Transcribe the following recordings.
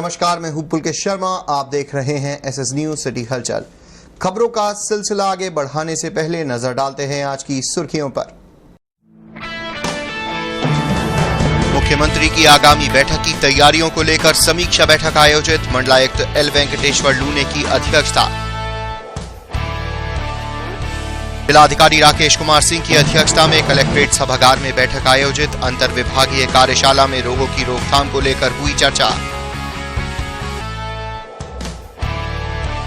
नमस्कार, मैं हूं पुलकेश शर्मा। आप देख रहे हैं एसएस न्यूज सिटी हलचल। खबरों का सिलसिला आगे बढ़ाने से पहले नजर डालते हैं आज की सुर्खियों पर। मुख्यमंत्री की आगामी बैठक की तैयारियों को लेकर समीक्षा बैठक आयोजित। मंडलायुक्त एल वेंकटेश्वर लू ने की अध्यक्षता। जिलाधिकारी राकेश कुमार सिंह की अध्यक्षता में कलेक्ट्रेट सभागार में बैठक आयोजित। अंतर विभागीय कार्यशाला में रोगों की रोकथाम को लेकर हुई चर्चा।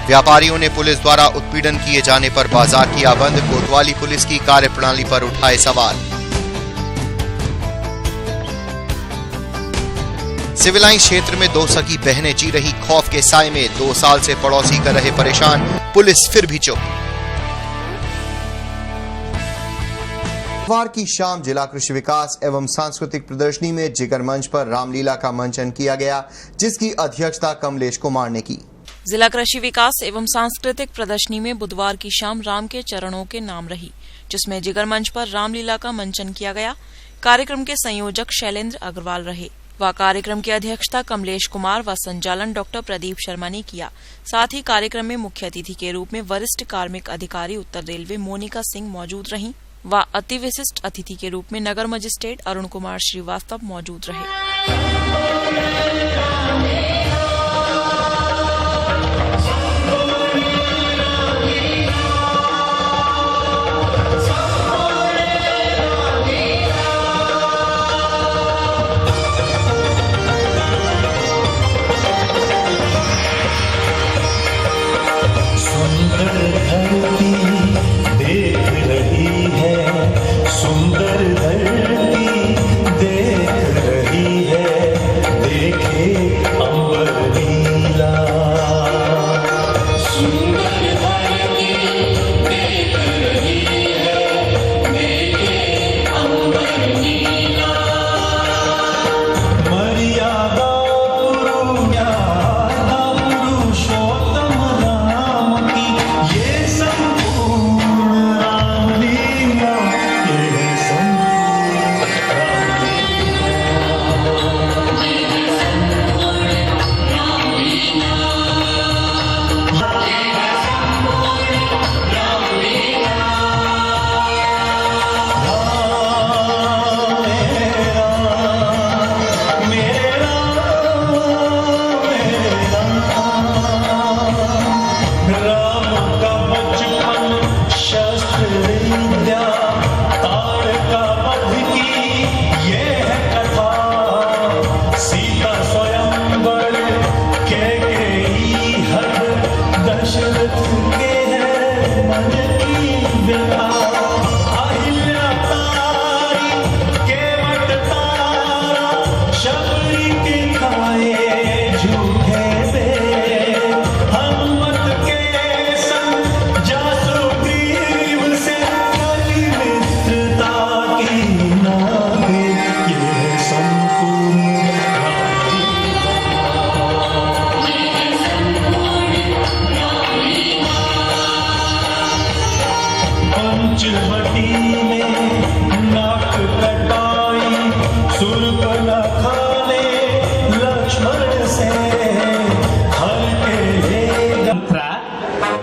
व्यापारियों ने पुलिस द्वारा उत्पीड़न किए जाने पर बाजार किया बंद। कोतवाली पुलिस की कार्यप्रणाली पर उठाए सवाल। सिविल लाइन क्षेत्र में दो सगी बहनें जी रही खौफ के साए में। 2 साल से पड़ोसी कर रहे परेशान, पुलिस फिर भी चुप। बुधवार की शाम जिला कृषि विकास एवं सांस्कृतिक प्रदर्शनी में जिगर मंच पर रामलीला का मंचन किया गया, जिसकी अध्यक्षता कमलेश कुमार ने की। जिला कृषि विकास एवं सांस्कृतिक प्रदर्शनी में बुधवार की शाम राम के चरणों के नाम रही, जिसमें जिगर मंच पर रामलीला का मंचन किया गया। कार्यक्रम के संयोजक शैलेंद्र अग्रवाल रहे व कार्यक्रम की अध्यक्षता कमलेश कुमार व संचालन डॉक्टर प्रदीप शर्मा ने किया। साथ ही कार्यक्रम में मुख्य अतिथि के रूप में वरिष्ठ कार्मिक अधिकारी उत्तर रेलवे मोनिका सिंह मौजूद रहीं व अति विशिष्ट अतिथि के रूप में नगर मजिस्ट्रेट अरुण कुमार श्रीवास्तव मौजूद रहे।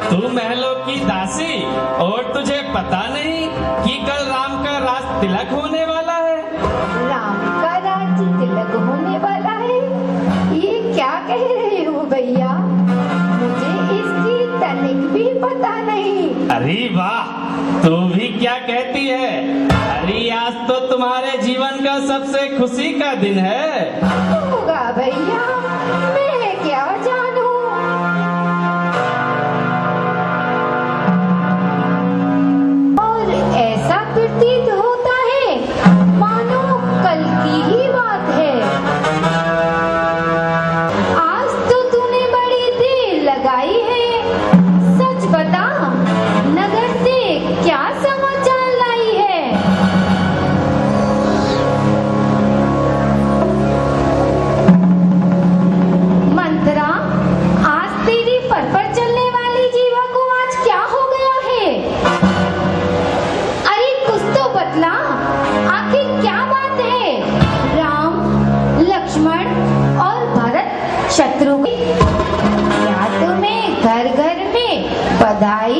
तू महलों की दासी और तुझे पता नहीं कि कल राम का राज तिलक होने वाला है। राम का राज तिलक होने वाला है? ये क्या कह रहे हो भैया? मुझे इसकी तनिक भी पता नहीं। अरे वाह, तू भी क्या कहती है? अरे आज तो तुम्हारे जीवन का सबसे खुशी का दिन है। होगा भैया, मैं क्या जानूं। और ऐसा प्रतीत होता है मानो कल की ही बात है। आज तो तूने बड़ी देर लगाई है। सच बता, नगर से क्या समाचार लाई है?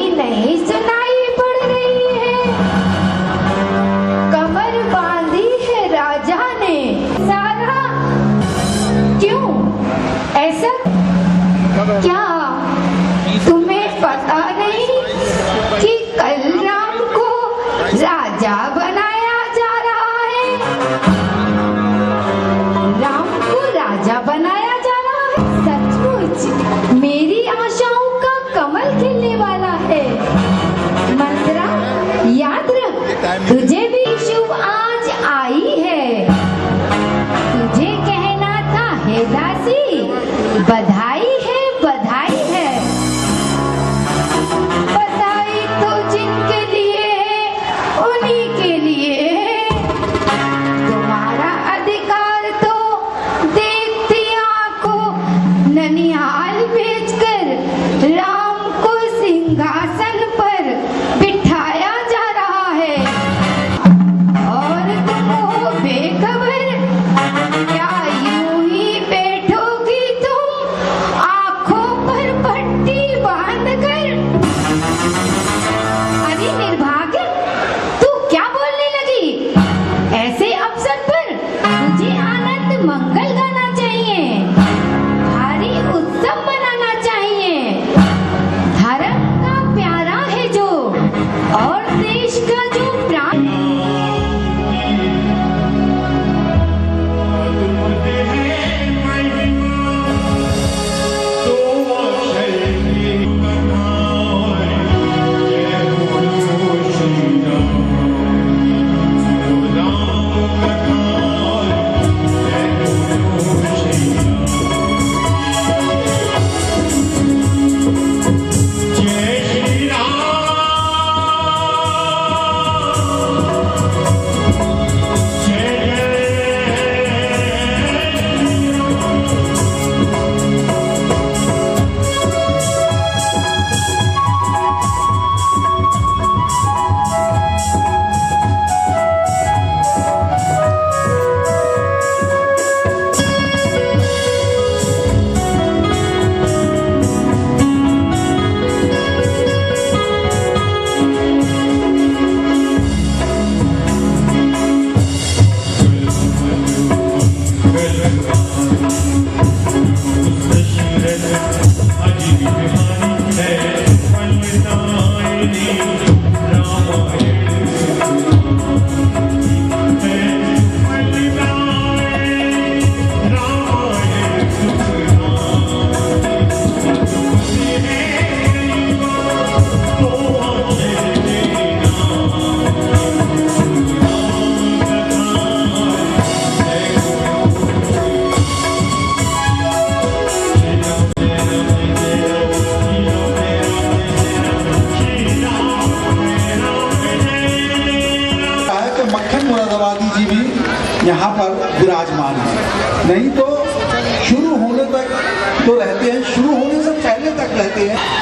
कोई नहीं सुनाई पड़ रही है। कमर बांधी है राजा ने सारा, क्यों ऐसा? क्या तुम्हें पता नहीं कि कल राम को राजा बनाया जा रहा है? राम को राजा बनाया जा रहा है? सचमुच मेरी आशाओं का कमल खिलने वाला है। मंत्रा याद रख, तुझे भी शुभ आज आई है। तुझे कहना था हे दासी, बधाई है, बधाई है। बधाई तो जिनके लिए है उन्हीं के लिए है। तुम्हारा अधिकार तो देखती आंखों ननिहाल भेजकर राम को सिंहासन पर बिठाया जा रहा है, और तुम हो बेखबर। क्या यूं ही बैठोगी तुम आंखों पर पट्टी बांधकर? अरे निर्भाग्य, तू क्या बोलने लगी? ऐसे अवसर पर तुझे आनंद मंगल गाना चाहिए, भारी उत्सव मनाना चाहिए। धर्म का प्यारा है जो, और देश का जो प्राण। यहाँ पर विराजमान है। नहीं तो शुरू होने तक तो रहते हैं, शुरू होने से पहले तक रहते हैं।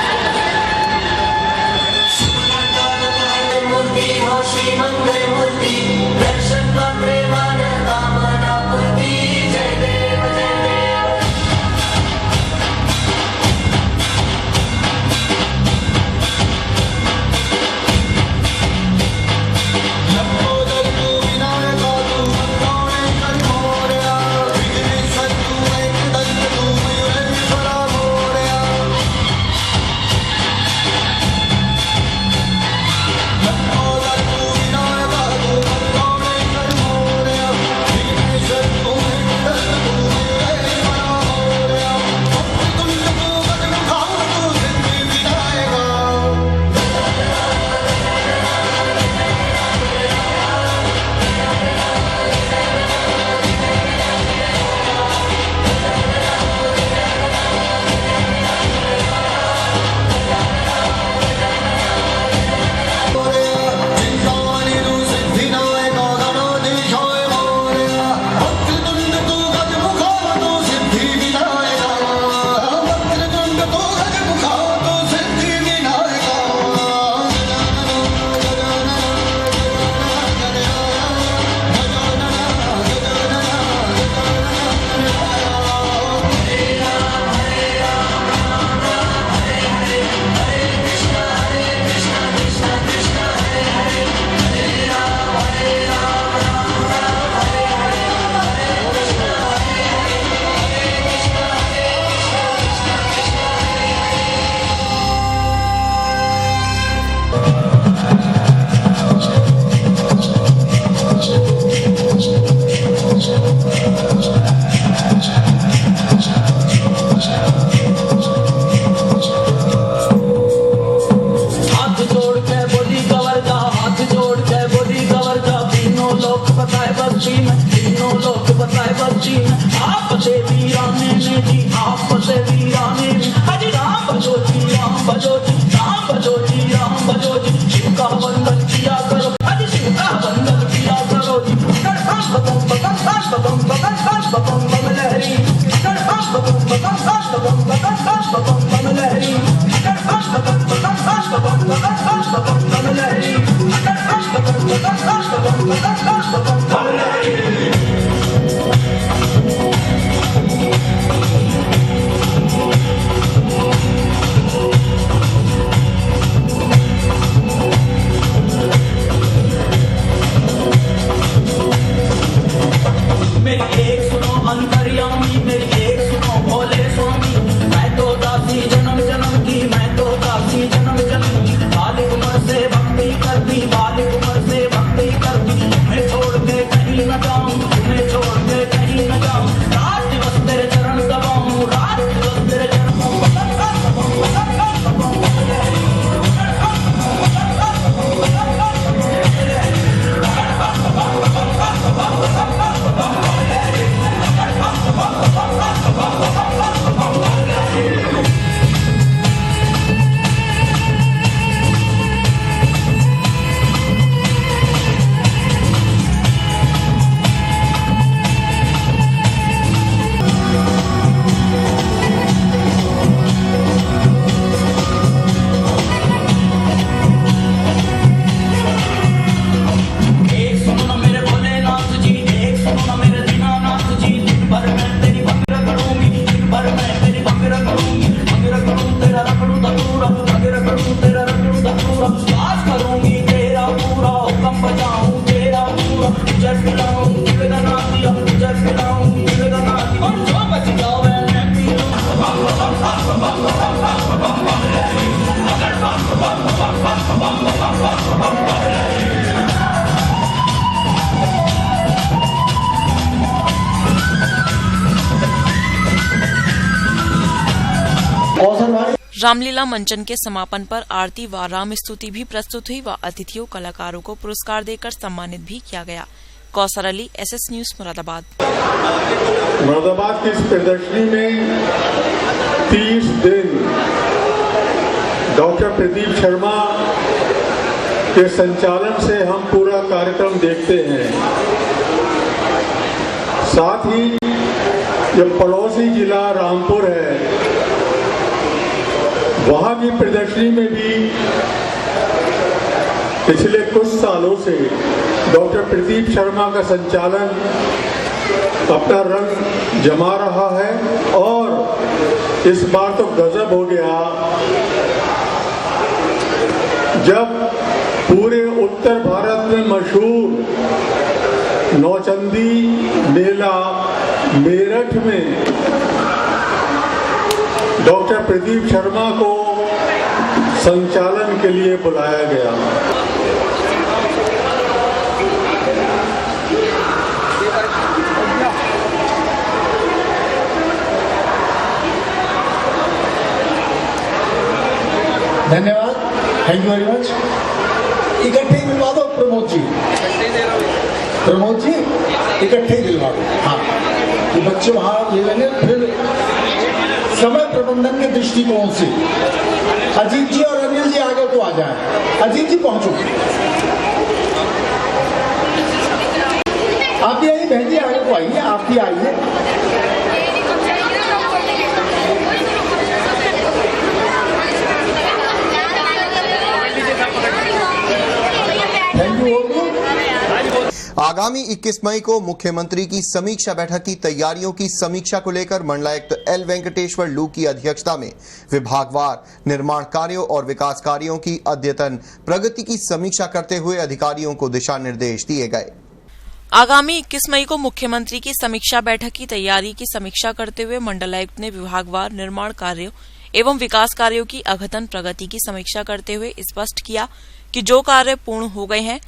का वंदन किया करो, हरि शिव का वंदन किया करो जी। गणपम बम बम बम बम बम लहरी, गणपम बम बम बम लहरी, गणपम बम बम लहरी, गणपम बम लहरी। मेरी एक सुनो अंतर्यामी, मेरी एक सुनो भोले स्वामी। मैं तो दासी जन्म जन्म की, मैं तो दासी जन्म जन्म की। बालिक उम्र से भक्ति करती, बालिक उम्र से भक्ति करती। मैं छोड़ के कहीं न जाऊं, मैं छोड़ के कहीं न जाऊं। रात दिवस तेरे चरण दबाऊं, रात दिवस तेरे चरण रामलीला मंचन के समापन पर आरती व राम स्तुति भी प्रस्तुत हुई व अतिथियों कलाकारों को पुरस्कार देकर सम्मानित भी किया गया। Kausar Ali, SS news, Moradabad. मुरादाबाद की इस प्रदर्शनी में 30 दिन डॉक्टर प्रदीप शर्मा के संचालन से हम पूरा कार्यक्रम देखते हैं। साथ ही जो पड़ोसी जिला रामपुर है, वहां की प्रदर्शनी में भी पिछले कुछ सालों से डॉक्टर प्रदीप शर्मा का संचालन अपना रंग जमा रहा है और इस बार तो गजब हो गया जब पूरे उत्तर भारत में मशहूर नौचंदी मेला मेरठ में डॉक्टर प्रदीप शर्मा को संचालन के लिए बुलाया गया। धन्यवाद, थैंक यू वेरी मच। इकट्ठे ही दिलवा दो प्रमोद जी, प्रमोद जी इकट्ठे ही दिलवा दो। हाँ, ये बच्चे वहाँ ले लेंगे। फिर समय प्रबंधन के दृष्टिकोण से अजीत जी और अनिल जी आगे को आ जाएं। अजीत जी पहुंचो, आप भी आइए, बहन जी आगे को आइए, आप भी आइए। Thank you. आगामी 21 मई को मुख्यमंत्री की समीक्षा बैठक की तैयारियों की समीक्षा को लेकर मंडलायुक्त एल वेंकटेश्वर लू की अध्यक्षता में विभागवार निर्माण कार्यों और विकास कार्यों की अद्यतन प्रगति की समीक्षा करते हुए अधिकारियों को दिशा निर्देश दिए गए। आगामी 21 मई को मुख्यमंत्री की समीक्षा बैठक की तैयारी की समीक्षा करते हुए मंडलायुक्त ने विभागवार निर्माण कार्यों एवं विकास कार्यों की अद्यतन प्रगति की समीक्षा करते हुए स्पष्ट किया कि जो कार्य पूर्ण हो गए हैं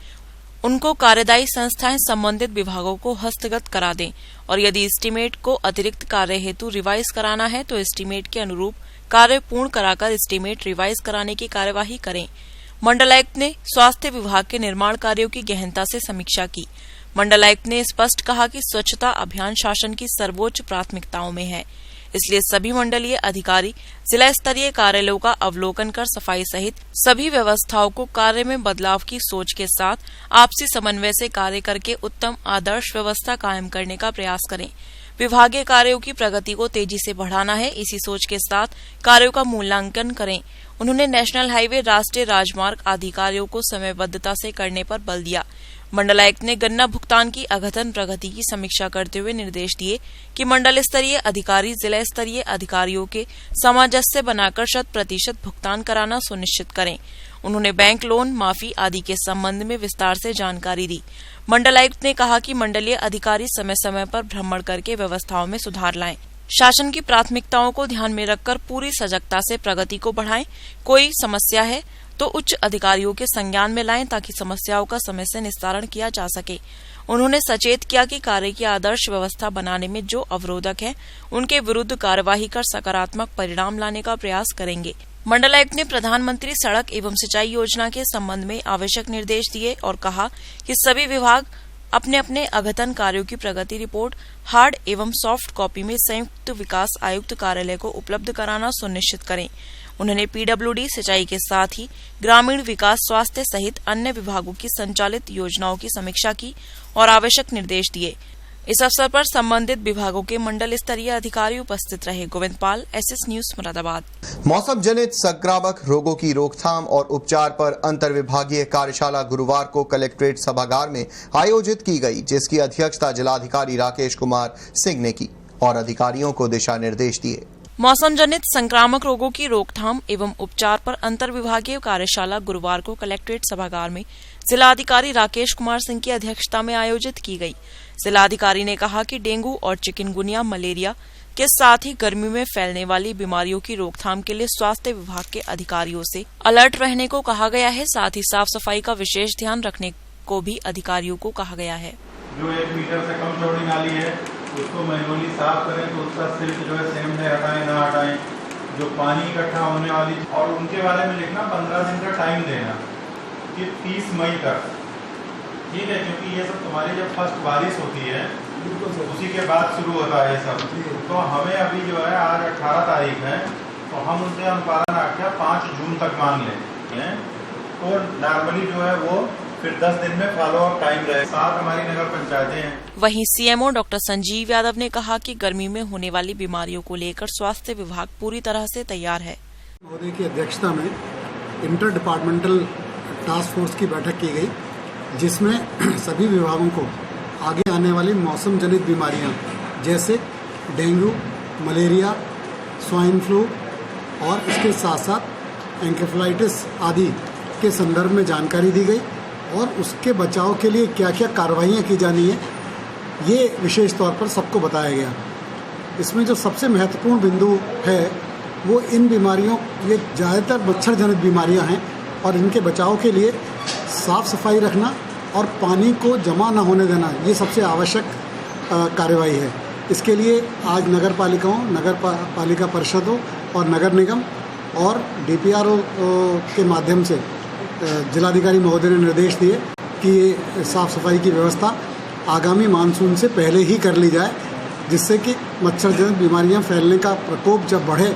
उनको कार्यदायी संस्थाएं संबंधित विभागों को हस्तगत करा दें और यदि एस्टीमेट को अतिरिक्त कार्य हेतु रिवाइज कराना है तो एस्टीमेट के अनुरूप कार्य पूर्ण कराकर एस्टीमेट रिवाइज कराने की कार्यवाही करें। मंडलायुक्त ने स्वास्थ्य विभाग के निर्माण कार्यों की गहनता से समीक्षा की। मंडलायुक्त ने स्पष्ट कहा कि स्वच्छता अभियान शासन की सर्वोच्च प्राथमिकताओं में है, इसलिए सभी मंडलीय अधिकारी जिला स्तरीय कार्यालयों का अवलोकन कर सफाई सहित सभी व्यवस्थाओं को कार्य में बदलाव की सोच के साथ आपसी समन्वय से कार्य करके उत्तम आदर्श व्यवस्था कायम करने का प्रयास करें। विभागीय कार्यों की प्रगति को तेजी से बढ़ाना है, इसी सोच के साथ कार्यों का मूल्यांकन करें। उन्होंने नेशनल हाईवे, राष्ट्रीय राजमार्ग आदि कार्यों को समयबद्धता से करने पर बल दिया। मंडलायुक्त ने गन्ना भुगतान की अघतन प्रगति की समीक्षा करते हुए निर्देश दिए कि मंडल स्तरीय अधिकारी जिला स्तरीय अधिकारियों के सामंजस्य बनाकर 100% भुगतान कराना सुनिश्चित करें। उन्होंने बैंक लोन माफी आदि के संबंध में विस्तार से जानकारी दी। मंडलायुक्त ने कहा कि मंडलीय अधिकारी समय समय पर भ्रमण करके व्यवस्थाओं में सुधार लाएं। शासन की प्राथमिकताओं को ध्यान में रखकर पूरी सजगता से प्रगति को बढ़ाएं। कोई समस्या है तो उच्च अधिकारियों के संज्ञान में लाएं ताकि समस्याओं का समय से निस्तारण किया जा सके। उन्होंने सचेत किया कि कार्य की आदर्श व्यवस्था बनाने में जो अवरोधक हैं, उनके विरुद्ध कार्यवाही कर सकारात्मक परिणाम लाने का प्रयास करेंगे। मंडलायुक्त ने प्रधानमंत्री सड़क एवं सिंचाई योजना के संबंध में आवश्यक निर्देश दिए और कहा कि सभी विभाग अपने अपने अघतन कार्यों की प्रगति रिपोर्ट हार्ड एवं सॉफ्ट कॉपी में संयुक्त विकास आयुक्त कार्यालय को उपलब्ध कराना सुनिश्चित करें। उन्होंने पीडब्ल्यूडी, सिंचाई के साथ ही ग्रामीण विकास, स्वास्थ्य सहित अन्य विभागों की संचालित योजनाओं की समीक्षा की और आवश्यक निर्देश दिए। इस अवसर पर संबंधित विभागों के मंडल स्तरीय अधिकारी उपस्थित रहे। गोविंद पाल, एसएस न्यूज, मुरादाबाद। मौसम जनित संक्रामक रोगों की रोकथाम और उपचार पर अंतर विभागीय कार्यशाला गुरुवार को कलेक्ट्रेट सभागार में आयोजित की गई, जिसकी अध्यक्षता जिलाधिकारी राकेश कुमार सिंह ने की और अधिकारियों को दिशा निर्देश दिए। मौसम जनित संक्रामक रोगों की रोकथाम एवं उपचार पर अंतर विभागीय कार्यशाला गुरुवार को कलेक्ट्रेट सभागार में जिलाधिकारी राकेश कुमार सिंह की अध्यक्षता में आयोजित की गई। जिलाधिकारी ने कहा कि डेंगू और चिकनगुनिया, मलेरिया के साथ ही गर्मी में फैलने वाली बीमारियों की रोकथाम के लिए स्वास्थ्य विभाग के अधिकारियों से अलर्ट रहने को कहा गया है। साथ ही साफ सफाई का विशेष ध्यान रखने को भी अधिकारियों को कहा गया है। जो 1 मीटर से कम चौड़ी नाली है उसको मैनुअली साफ करें, तो उसका सिल्क जो है सेम से हटाएं ना हटाएं। जो पानी इकट्ठा होने वाली, और उनके बारे में लिखना 15 दिन का टाइम देना कि 30 मई तक, ठीक है, क्योंकि ये सब तुम्हारी जब फर्स्ट बारिश होती है उसी के बाद शुरू होता है ये सब। तो हमें अभी जो है आज 18 तारीख है, तो हम उनसे अनुपालन आख्या 5 जून तक मान लेते हैं, तो नॉर्मली जो है वो फिर 10 दिन में फॉलो अप टाइम रहे। 7 हमारी नगर पंचायतें हैं। वहीं सीएमओ डॉक्टर संजीव यादव ने कहा कि गर्मी में होने वाली बीमारियों को लेकर स्वास्थ्य विभाग पूरी तरह से तैयार है। महोदय की अध्यक्षता में इंटर डिपार्टमेंटल टास्क फोर्स की बैठक की गई, जिसमें सभी विभागों को आगे आने वाली मौसम जनित बीमारियां जैसे डेंगू, मलेरिया, स्वाइन फ्लू और इसके साथ साथ एंकेफेलाइटिस आदि के संदर्भ में जानकारी दी गई और उसके बचाव के लिए क्या क्या कार्रवाइयाँ की जानी है, ये विशेष तौर पर सबको बताया गया। इसमें जो सबसे महत्वपूर्ण बिंदु है वो इन बीमारियों, ये ज़्यादातर मच्छर जनित बीमारियां हैं और इनके बचाव के लिए साफ सफाई रखना और पानी को जमा न होने देना, ये सबसे आवश्यक कार्रवाई है। इसके लिए आज नगर पालिकाओं, नगर पालिका परिषदों और नगर निगम और डीपीआरओ के माध्यम से जिलाधिकारी महोदय ने निर्देश दिए कि साफ सफाई की व्यवस्था आगामी मानसून से पहले ही कर ली जाए, जिससे कि मच्छर जनित बीमारियां फैलने का प्रकोप जब बढ़े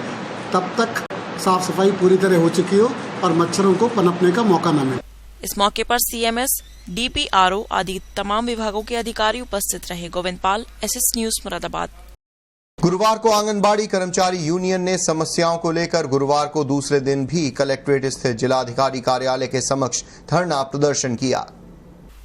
तब तक साफ सफाई पूरी तरह हो चुकी हो और मच्छरों को पनपने का मौका न मिले। इस मौके पर सीएमएस, डीपीआरओ आदि तमाम विभागों के अधिकारी उपस्थित रहे। गोविंद पाल, एसएस न्यूज, मुरादाबाद। गुरुवार को आंगनबाड़ी कर्मचारी यूनियन ने समस्याओं को लेकर गुरुवार को दूसरे दिन भी कलेक्ट्रेट स्थित जिलाधिकारी कार्यालय के समक्ष धरना प्रदर्शन किया।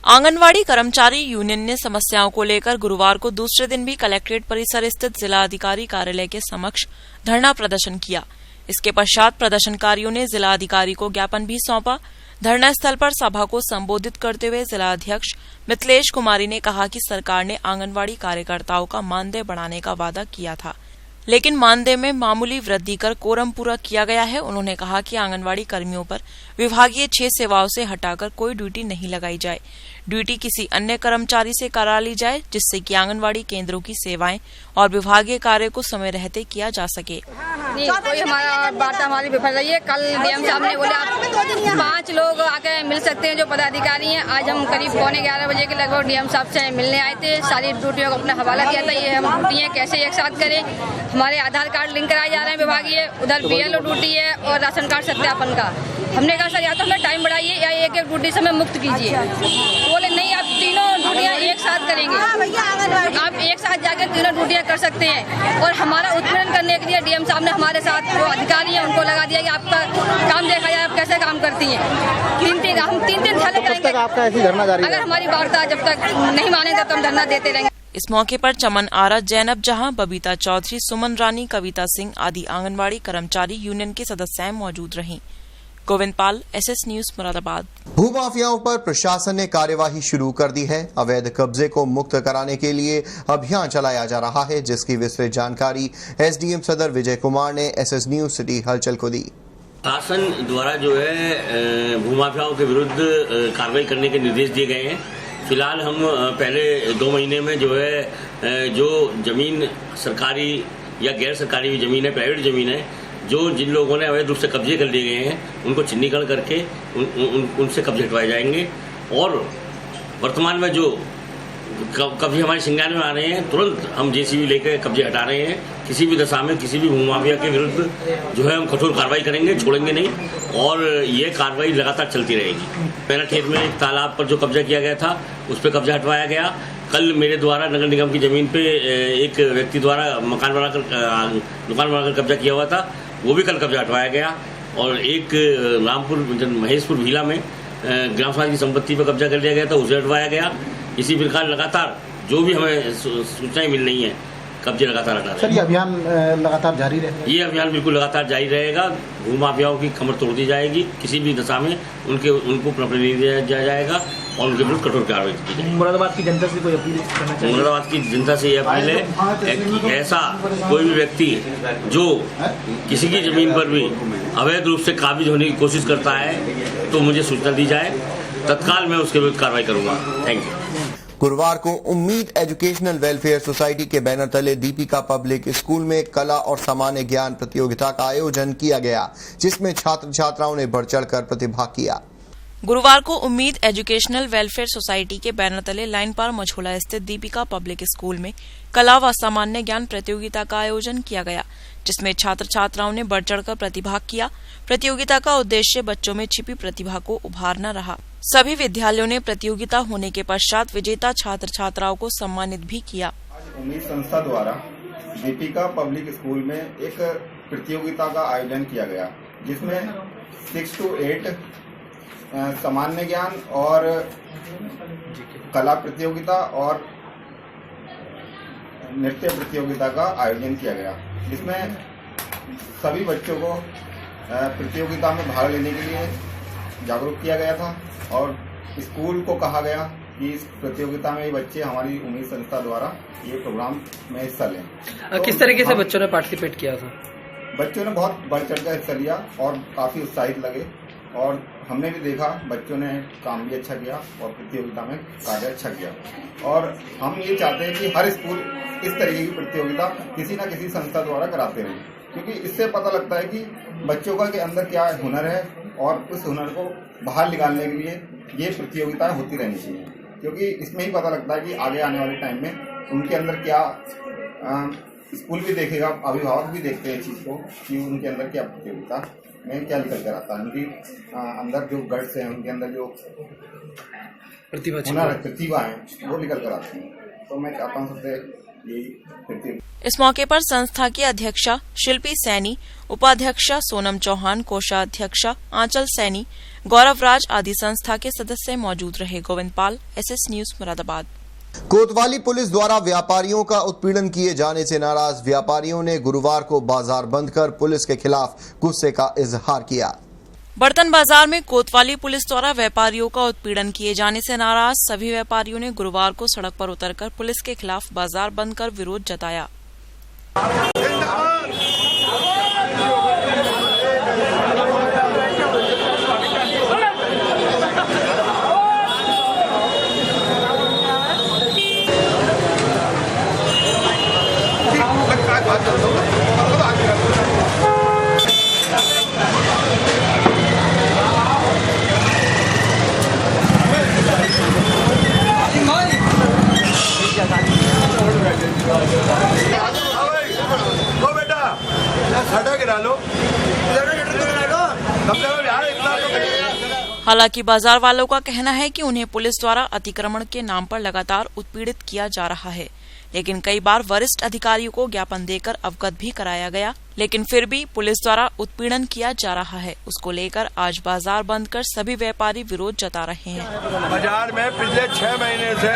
आंगनवाड़ी कर्मचारी यूनियन ने समस्याओं को लेकर गुरुवार को दूसरे दिन भी कलेक्ट्रेट परिसर स्थित जिलाधिकारी कार्यालय के समक्ष धरना प्रदर्शन किया। इसके पश्चात प्रदर्शनकारियों ने जिलाधिकारी को ज्ञापन भी सौंपा। धरना स्थल पर सभा को संबोधित करते हुए जिलाध्यक्ष मिथिलेश कुमारी ने कहा कि सरकार ने आंगनवाड़ी कार्यकर्ताओं का मानदेय बढ़ाने का वादा किया था, लेकिन मानदेय में मामूली वृद्धि कर कोरम पूरा किया गया है। उन्होंने कहा कि आंगनवाड़ी कर्मियों पर विभागीय 6 सेवाओं से हटाकर कोई ड्यूटी नहीं लगाई जाए, ड्यूटी किसी अन्य कर्मचारी से करा ली जाए, जिससे कि आंगनवाड़ी केंद्रों की सेवाएं और विभागीय कार्य को समय रहते किया जा सके। नहीं, कोई हमारा वार्ता हमारी विफल रही है। कल डीएम साहब ने बोले आप 5 लोग आके मिल सकते हैं जो पदाधिकारी हैं। आज हम करीब 11:15 बजे के लगभग डीएम साहब से मिलने आए थे। सारी ड्यूटियों को अपना हवाला दिया था, ये हम ड्यूटियाँ कैसे एक साथ करें। हमारे आधार कार्ड लिंक कराए जा रहे हैं विभागीय, उधर BLO ड्यूटी है और राशन कार्ड सत्यापन का। हमने कहा सर या तो हमें टाइम बढ़ाइए या एक एक ड्यूटी से हमें मुक्त कीजिए। बोले नहीं, आप तीनों ड्यूटियाँ एक साथ करेंगे, आप एक साथ जाकर तीनों ड्यूटियाँ कर सकते हैं। और हमारा उत्पीड़न करने के लिए डीएम साहब ने हमारे साथ जो अधिकारी हैं उनको लगा दिया कि आपका काम देखा जाए, आप कैसे काम करती हैं। हम तीन दिन धरना करेंगे आपका ऐसी धरना जारी अगर हमारी वार्ता जब तक नहीं मानेंगे तो हम धरना देते रहेंगे। इस मौके पर चमन आरा, जैनब जहां, बबीता चौधरी, सुमन रानी, कविता सिंह आदि आंगनबाड़ी कर्मचारी यूनियन की सदस्याएं मौजूद रहीं। गोविंद पाल, SS न्यूज, मुरादाबाद। भूमाफियाओं पर प्रशासन ने कार्यवाही शुरू कर दी है। अवैध कब्जे को मुक्त कराने के लिए अभियान चलाया जा रहा है, जिसकी विस्तृत जानकारी SDM सदर विजय कुमार ने SS न्यूज सिटी हलचल को दी। शासन द्वारा जो है भूमाफियाओं के विरुद्ध कार्रवाई करने के निर्देश दिए गए हैं। फिलहाल हम पहले 2 महीने में जो है जो जमीन सरकारी या गैर सरकारी जमीन है, प्राइवेट जमीन है, जो जिन लोगों ने अवैध रूप से कब्जे कर लिए गए हैं उनको चिन्हीकरण करके उनसे कब्जे हटवाए जाएंगे। और वर्तमान में जो कब्जे हमारे संज्ञान में आ रहे हैं, तुरंत हम JCB लेकर कब्जे हटा रहे हैं। किसी भी दशा में किसी भी भूमाफिया के विरुद्ध जो है हम कठोर कार्रवाई करेंगे, छोड़ेंगे नहीं और ये कार्रवाई लगातार चलती रहेगी। पहला ठेठ में एक तालाब पर जो कब्जा किया गया था उस पर कब्जा हटवाया गया। कल मेरे द्वारा नगर निगम की जमीन पे एक व्यक्ति द्वारा मकान बनाकर दुकान बनाकर कब्जा किया हुआ था, वो भी कल कब्जा हटवाया गया। और एक रामपुर महेशपुर भीला में ग्राम समाज की संपत्ति पर कब्जा कर लिया गया था, उसे हटवाया गया। इसी प्रकार लगातार जो भी हमें सूचनाएं मिल रही हैं, कब्जे लगातार हटा रहे हैं। सर, ये अभियान लगातार जारी रहेगा? ये अभियान बिल्कुल लगातार जारी रहेगा। भूमाफियाओं की कमर तोड़ दी जाएगी, किसी भी दशा में उनको प्रॉपर्टी नहीं दिया जाएगा और उनके विरुद्ध कठोर कार्रवाई की जाएगी। मुरादाबाद की जनता से कोई अपील करना चाहिए? मुरादाबाद की जनता से ये अपील है कि ऐसा कोई भी व्यक्ति जो किसी की जमीन पर भी अवैध रूप से काबिज होने की कोशिश करता है तो मुझे सूचना दी जाए, तत्काल मैं उसके विरुद्ध कार्रवाई करूंगा। Thank you. गुरुवार को उम्मीद एजुकेशनल वेलफेयर सोसाइटी के बैनर तले दीपिका पब्लिक स्कूल में कला और सामान्य ज्ञान प्रतियोगिता का आयोजन किया गया, जिसमें छात्र छात्राओं ने बढ़ चढ़कर प्रतिभाग किया। गुरुवार को उम्मीद एजुकेशनल वेलफेयर सोसाइटी के बैनर तले लाइन पार मझोला स्थित दीपिका पब्लिक स्कूल में कला व सामान्य ज्ञान प्रतियोगिता का आयोजन किया गया, जिसमें छात्र छात्राओं ने बढ़ चढ़कर प्रतिभाग किया। प्रतियोगिता का उद्देश्य बच्चों में छिपी प्रतिभा को उभारना रहा। सभी विद्यालयों ने प्रतियोगिता होने के पश्चात विजेता छात्र छात्राओं को सम्मानित भी किया। आज उम्मीद संस्था द्वारा दीपिका पब्लिक स्कूल में एक प्रतियोगिता का आयोजन किया गया, जिसमें 6 to 8 सामान्य ज्ञान और कला प्रतियोगिता और नृत्य प्रतियोगिता का आयोजन किया गया, जिसमें सभी बच्चों को प्रतियोगिता में भाग लेने के लिए जागरूक किया गया था और स्कूल को कहा गया कि इस प्रतियोगिता में ये बच्चे हमारी उम्मीद संस्था द्वारा ये प्रोग्राम में हिस्सा लें। किस तरीके से बच्चों ने पार्टिसिपेट किया था? बच्चों ने बहुत बढ़ चढ़ कर हिस्सा लिया और काफ़ी उत्साहित लगे और हमने भी देखा बच्चों ने काम भी अच्छा किया और प्रतियोगिता में कार्य अच्छा किया। और हम ये चाहते हैं कि हर स्कूल इस तरीके की प्रतियोगिता किसी न किसी संस्था द्वारा कराते रहें, क्योंकि इससे पता लगता है कि बच्चों का के अंदर क्या हुनर है और उस हुनर को बाहर निकालने के लिए ये प्रतियोगिताएं होती रहनी चाहिए, क्योंकि इसमें ही पता लगता है कि आगे आने वाले टाइम में उनके अंदर क्या, स्कूल भी देखेगा, अभिभावक भी देखते हैं इस चीज़ को कि उनके अंदर क्या प्रतियोगिता में क्या निकल कर आता है, उनकी अंदर जो गट्स हैं, उनके अंदर जो प्रतिभा है वो निकल कर आती है। तो मैं चाहता हूँ सबसे यही। इस मौके पर संस्था की अध्यक्षा शिल्पी सैनी, उपाध्यक्षा सोनम चौहान, कोषाध्यक्षा आंचल सैनी, गौरव राज आदि संस्था के सदस्य मौजूद रहे। गोविंद पाल, SS न्यूज, मुरादाबाद। कोतवाली पुलिस द्वारा व्यापारियों का उत्पीड़न किए जाने से नाराज व्यापारियों ने गुरुवार को बाजार बंद कर पुलिस के खिलाफ गुस्से का इजहार किया। बर्तन बाजार में कोतवाली पुलिस द्वारा व्यापारियों का उत्पीड़न किए जाने से नाराज सभी व्यापारियों ने गुरुवार को सड़क पर उतरकर पुलिस के खिलाफ बाजार बंद कर विरोध जताया। हालांकि बाजार वालों का कहना है कि उन्हें पुलिस द्वारा अतिक्रमण के नाम पर लगातार उत्पीड़ित किया जा रहा है, लेकिन कई बार वरिष्ठ अधिकारियों को ज्ञापन देकर अवगत भी कराया गया, लेकिन फिर भी पुलिस द्वारा उत्पीड़न किया जा रहा है। उसको लेकर आज बाजार बंद कर सभी व्यापारी विरोध जता रहे हैं। बाजार में पिछले 6 महीने से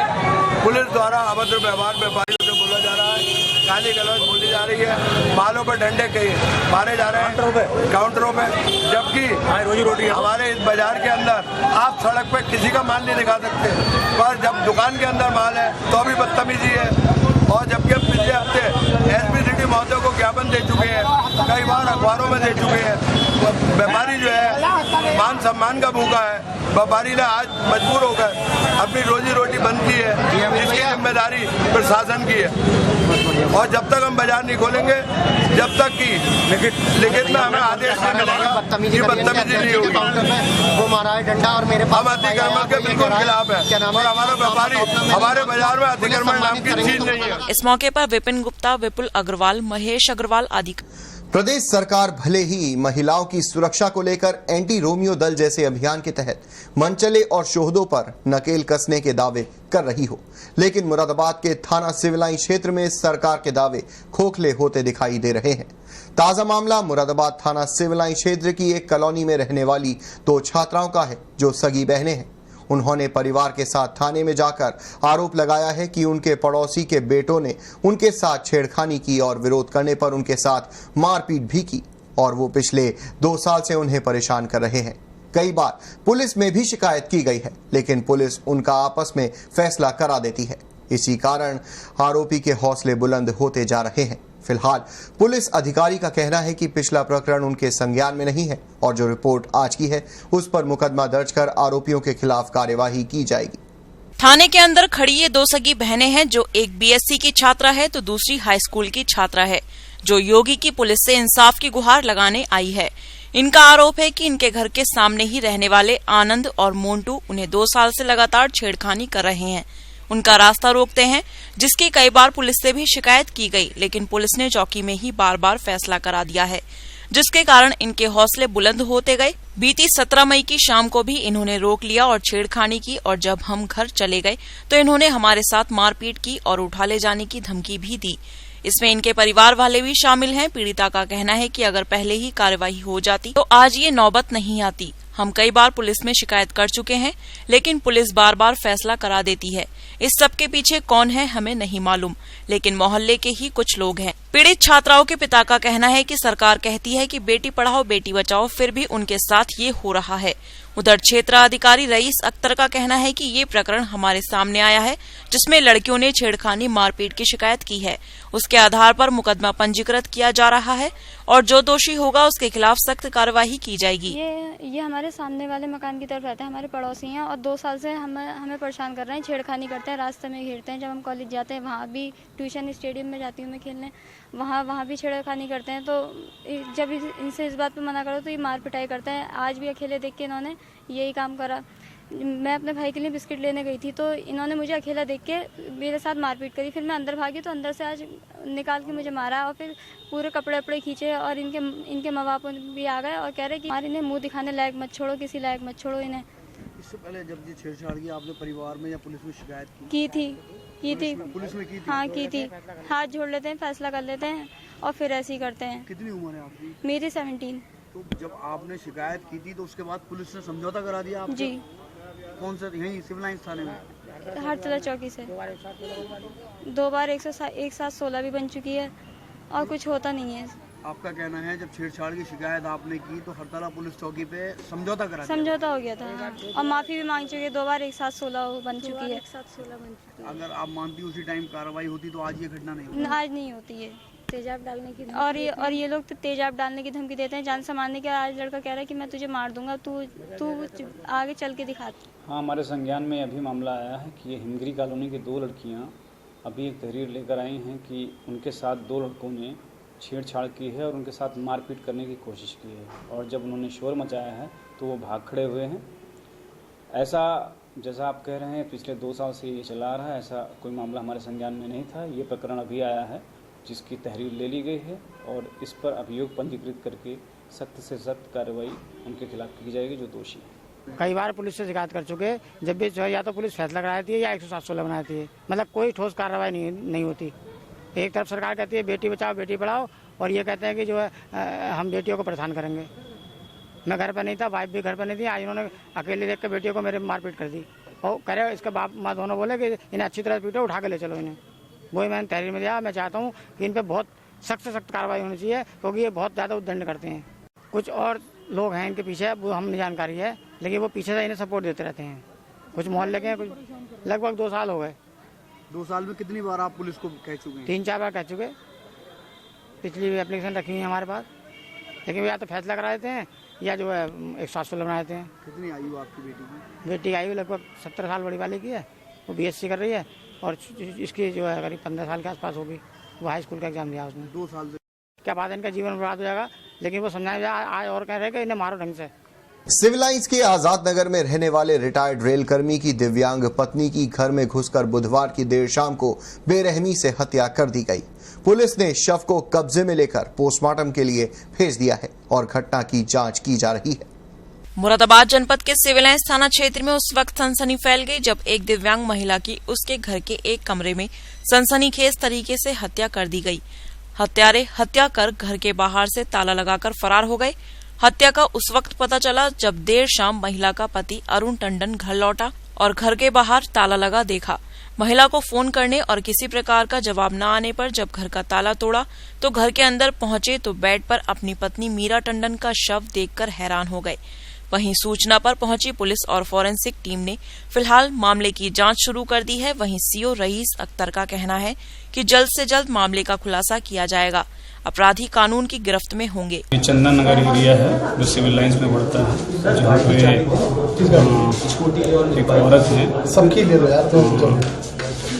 पुलिस द्वारा अभद्र व्यवहार व्यापारियों से बोला जा रहा है, गाली गलौज बोली जा रही है, मालों पर डंडे कई मारे जा रहे हैं काउंटरों पे, जबकि रोजी रोटी हमारे इस बाजार के अंदर आप सड़क पे किसी का माल नहीं दिखा सकते, पर जब दुकान के अंदर माल है तो भी बदतमीजी है। और जबकि पिछले हफ्ते एसपी सिटी महोदय को ज्ञापन दे चुके हैं, कई बार अखबारों में दे चुके हैं। व्यापारी जो है मान सम्मान का भूखा है, व्यापारी ने आज मजबूर होकर अपनी रोजी रोटी बंद की है, जिसकी जिम्मेदारी प्रशासन की है। और जब तक हम बाजार नहीं खोलेंगे, जब तक कि लिखित में हमें आदेश नहीं मिलेगा कि बदतमीजी नहीं होगी। वो मारा है डंडा और मेरे हम अतिक्रमण के बिल्कुल खिलाफ है और हमारा व्यापारी हमारे बाजार में अतिक्रमण नाम की चीज नहीं है। इस मौके पर विपिन गुप्ता, विपुल अग्रवाल, महेश अग्रवाल आदि। प्रदेश सरकार भले ही महिलाओं की सुरक्षा को लेकर एंटी रोमियो दल जैसे अभियान के तहत मनचले और शोहदों पर नकेल कसने के दावे कर रही हो, लेकिन मुरादाबाद के थाना सिविल लाइन क्षेत्र में सरकार के दावे खोखले होते दिखाई दे रहे हैं। ताजा मामला मुरादाबाद थाना सिविल लाइन क्षेत्र की एक कॉलोनी में रहने वाली 2 छात्राओं का है, जो सगी बहनें हैं। उन्होंने परिवार के साथ थाने में जाकर आरोप लगाया है कि उनके पड़ोसी के बेटों ने उनके साथ छेड़खानी की और विरोध करने पर उनके साथ मारपीट भी की, और वो पिछले 2 साल से उन्हें परेशान कर रहे हैं। कई बार पुलिस में भी शिकायत की गई है, लेकिन पुलिस उनका आपस में फैसला करा देती है। इसी कारण आरोपी के हौसले बुलंद होते जा रहे हैं। फिलहाल पुलिस अधिकारी का कहना है कि पिछला प्रकरण उनके संज्ञान में नहीं है और जो रिपोर्ट आज की है उस पर मुकदमा दर्ज कर आरोपियों के खिलाफ कार्यवाही की जाएगी। थाने के अंदर खड़ी ये 2 सगी बहनें हैं, जो एक बीएससी की छात्रा है तो दूसरी हाई स्कूल की छात्रा है, जो योगी की पुलिस से इंसाफ की गुहार लगाने आई है। इनका आरोप है कि इनके घर के सामने ही रहने वाले आनंद और मोन्टू उन्हें 2 साल से लगातार छेड़खानी कर रहे हैं, उनका रास्ता रोकते हैं, जिसकी कई बार पुलिस से भी शिकायत की गई, लेकिन पुलिस ने चौकी में ही बार बार फैसला करा दिया है, जिसके कारण इनके हौसले बुलंद होते गए। बीती 17 मई की शाम को भी इन्होंने रोक लिया और छेड़खानी की, और जब हम घर चले गए तो इन्होंने हमारे साथ मारपीट की और उठा ले जाने की धमकी भी दी। इसमें इनके परिवार वाले भी शामिल हैं। पीड़िता का कहना है कि अगर पहले ही कार्यवाही हो जाती तो आज ये नौबत नहीं आती। हम कई बार पुलिस में शिकायत कर चुके हैं, लेकिन पुलिस बार बार फैसला करा देती है। इस सब के पीछे कौन है हमें नहीं मालूम, लेकिन मोहल्ले के ही कुछ लोग हैं। पीड़ित छात्राओं के पिता का कहना है कि सरकार कहती है कि बेटी पढ़ाओ बेटी बचाओ, फिर भी उनके साथ ये हो रहा है। उधर क्षेत्राधिकारी रईस अख्तर का कहना है कि ये प्रकरण हमारे सामने आया है, जिसमें लड़कियों ने छेड़खानी मारपीट की शिकायत की है। उसके आधार पर मुकदमा पंजीकृत किया जा रहा है और जो दोषी होगा उसके खिलाफ सख्त कार्यवाही की जाएगी। ये हमारे सामने वाले मकान की तरफ रहते हैं, हमारे पड़ोसी हैं और 2 साल से हमें परेशान कर रहे हैं, छेड़खानी करते हैं, रास्ते में घेरते हैं। जब हम कॉलेज जाते हैं, वहाँ भी ट्यूशन स्टेडियम में जाती हूँ मैं खेलने, वहाँ भी छेड़खानी करते हैं। तो जब इनसे इस बात पे मना करो तो ये मार पिटाई करते हैं। आज भी अकेले देख के इन्होंने यही काम करा। मैं अपने भाई के लिए बिस्किट लेने गई थी तो इन्होंने मुझे अकेला देख के मेरे साथ मारपीट करी। फिर मैं अंदर भागी तो अंदर से आज निकाल के मुझे मारा और फिर पूरे कपड़े वपड़े खींचे और इनके माँ बाप भी आ गए और कह रहे कि इन्हें मुंह दिखाने लायक मत छोड़ो, किसी लायक मत छोड़ो इन्हें। इससे पहले जब ये छेड़छाड़ की आपने परिवार में या पुलिस में शिकायत की थी? पुलिस में की थी? हाँ की थी। हाथ जोड़ लेते हैं, फैसला कर लेते हैं और फिर ऐसे ही करते हैं। कितनी उम्र है आपकी? मेरी 17। तो जब आपने शिकायत की थी तो उसके बाद पुलिस ने समझौता करा दिया आपको? जी। कौन सा? यहीं सिविल लाइन थाने में? हरतला चौकी से 2 बार 116 भी बन चुकी है और कुछ होता नहीं है। आपका कहना है जब छेड़छाड़ की शिकायत आपने की तो हरतला पुलिस चौकी पे समझौता करा दिया? समझौता हो गया था और माफी भी मांग चुकी है। 2 बार 116 बन चुकी है। अगर आप मानती उसी टाइम कार्रवाई होती तो आज ये घटना नहीं होती? आज नहीं होती है। तेजाब डालने की और ये लोग तो तेजाब डालने की धमकी देते हैं, जान से मारने की। आज लड़का कह रहा है कि मैं तुझे मार दूंगा, तू आगे चल के दिखा। हाँ, हमारे संज्ञान में अभी मामला आया है कि ये हिमगिरी कॉलोनी की 2 लड़कियां अभी एक तहरीर लेकर आई हैं कि उनके साथ 2 लड़कों ने छेड़छाड़ की है और उनके साथ मारपीट करने की कोशिश की है, और जब उन्होंने शोर मचाया है तो वो भाग खड़े हुए हैं। ऐसा जैसा आप कह रहे हैं पिछले 2 साल से ये चला आ रहा है, ऐसा कोई मामला हमारे संज्ञान में नहीं था। ये प्रकरण अभी आया है जिसकी तहरीर ले ली गई है और इस पर अभियोग पंजीकृत करके सख्त से सख्त कार्रवाई उनके खिलाफ की जाएगी जो दोषी है। कई बार पुलिस से शिकायत कर चुके, जब भी जो है या तो पुलिस फैसला कराती है या 107 बनाती है, मतलब कोई ठोस कार्रवाई नहीं होती। एक तरफ सरकार कहती है बेटी बचाओ बेटी पढ़ाओ, और ये कहते हैं कि जो है हम बेटियों को परेशान करेंगे। मैं घर पर नहीं था, वाइफ भी घर पर नहीं थी, आज इन्होंने अकेले देख के बेटियों को मेरे मारपीट कर दी। और कह रहे इसके बाप माँ दोनों बोले कि इन्हें अच्छी तरह पीटो, उठा के ले चलो इन्हें। वही मैंने तहरीर में दिया। मैं चाहता हूँ कि इन पर बहुत सख्त कार्रवाई होनी चाहिए, क्योंकि ये बहुत ज़्यादा उद्दंड करते हैं। कुछ और लोग हैं इनके पीछे, वो हम नहीं जानकारी है, लेकिन वो पीछे से इन्हें सपोर्ट देते रहते हैं। कुछ मोहल्ले के हैं, कुछ लगभग 2 साल हो गए। 2 साल में कितनी बार आप पुलिस को कह चुके हैं? 3-4 बार कह चुके। पिछली भी एप्लीकेशन रखी हुई है हमारे पास, लेकिन वो या तो फैसला करा देते हैं या जो है 107 बना देते हैं। कितनी आयु आपकी बेटी की? बेटी आयु लगभग 17 साल बड़ी वाली की है, वो BSc कर रही है, और इसकी जो है करीब 15 साल के आसपास होगी। वो हाई स्कूल का एग्जाम दिया उसने। 2 साल से क्या बात है, इनका जीवन बर्बाद हो जाएगा, लेकिन वो समझाया जाए आज और कह रहे कि इन्हें मारो ढंग से। सिविल लाइंस के आजाद नगर में रहने वाले रिटायर्ड रेल कर्मी की दिव्यांग पत्नी की घर में घुसकर बुधवार की देर शाम को बेरहमी से हत्या कर दी गई। पुलिस ने शव को कब्जे में लेकर पोस्टमार्टम के लिए भेज दिया है और घटना की जांच की जा रही है। मुरादाबाद जनपद के सिविल लाइंस थाना क्षेत्र में उस वक्त सनसनी फैल गई जब एक दिव्यांग महिला की उसके घर के एक कमरे में सनसनीखेज तरीके से हत्या कर दी गई। हत्यारे हत्या कर घर के बाहर से ताला लगाकर फरार हो गए। हत्या का उस वक्त पता चला जब देर शाम महिला का पति अरुण टंडन घर लौटा और घर के बाहर ताला लगा देखा। महिला को फोन करने और किसी प्रकार का जवाब न आने पर जब घर का ताला तोड़ा तो घर के अंदर पहुंचे तो बेड पर अपनी पत्नी मीरा टंडन का शव देखकर हैरान हो गए। वहीं सूचना पर पहुंची पुलिस और फॉरेंसिक टीम ने फिलहाल मामले की जांच शुरू कर दी है। वहीं सीओ रईस अख्तर का कहना है कि जल्द से जल्द मामले का खुलासा किया जाएगा, अपराधी कानून की गिरफ्त में होंगे। चंदन नगर एरिया है जो सिविल लाइंस में पड़ता है, जहाँ पे एक औरत है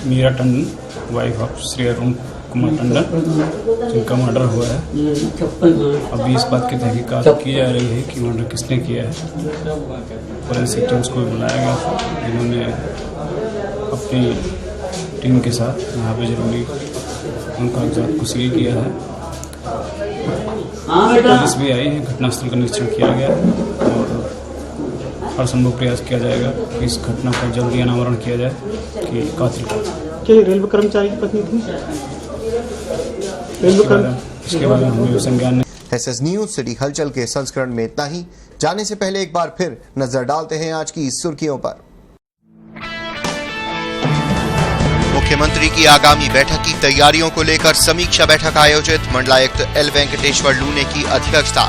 मीरा टंडन, वाइफ ऑफ श्री अरुण कुमार टंडन, जिनका मर्डर हुआ है। अभी इस बात की तहकीकात की जा रही है कि मर्डर किसने किया है। फॉरेंसिक टीम्स को बुलाया गया था, जिन्होंने अपनी टीम के साथ यहाँ पे जरूरी उन कागजात को सील किया है। पुलिस भी आई है, घटनास्थल का निरीक्षण किया गया और हर संभव प्रयास किया जाएगा कि इस घटना का जल्दी अनावरण किया जाए कि कातिल क्या रेलवे कर्मचारी की पत्नी थी। इसके बारे में हमें संज्ञान SS न्यूज सिटी हलचल के संस्करण में इतना ही। जाने से पहले एक बार फिर नजर डालते हैं आज की सुर्खियों पर। मुख्यमंत्री की आगामी बैठक की तैयारियों को लेकर समीक्षा बैठक आयोजित, मंडलायुक्त L वेंकटेश्वर लू ने की अध्यक्षता।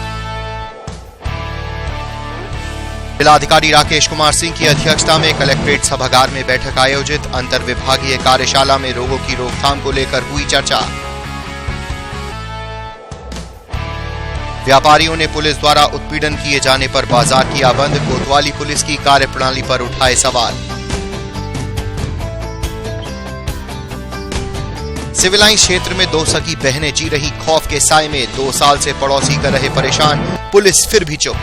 जिलाधिकारी राकेश कुमार सिंह की अध्यक्षता में कलेक्ट्रेट सभागार में बैठक आयोजित, अंतर विभागीय कार्यशाला में रोगों की रोकथाम को लेकर हुई चर्चा। व्यापारियों ने पुलिस द्वारा उत्पीड़न किए जाने पर बाजार किया बंद, कोतवाली पुलिस की कार्यप्रणाली पर उठाए सवाल। सिविल लाइंस क्षेत्र में 2 सगी बहनें जी रही खौफ के साए में, 2 साल से पड़ोसी कर रहे परेशान, पुलिस फिर भी चुप।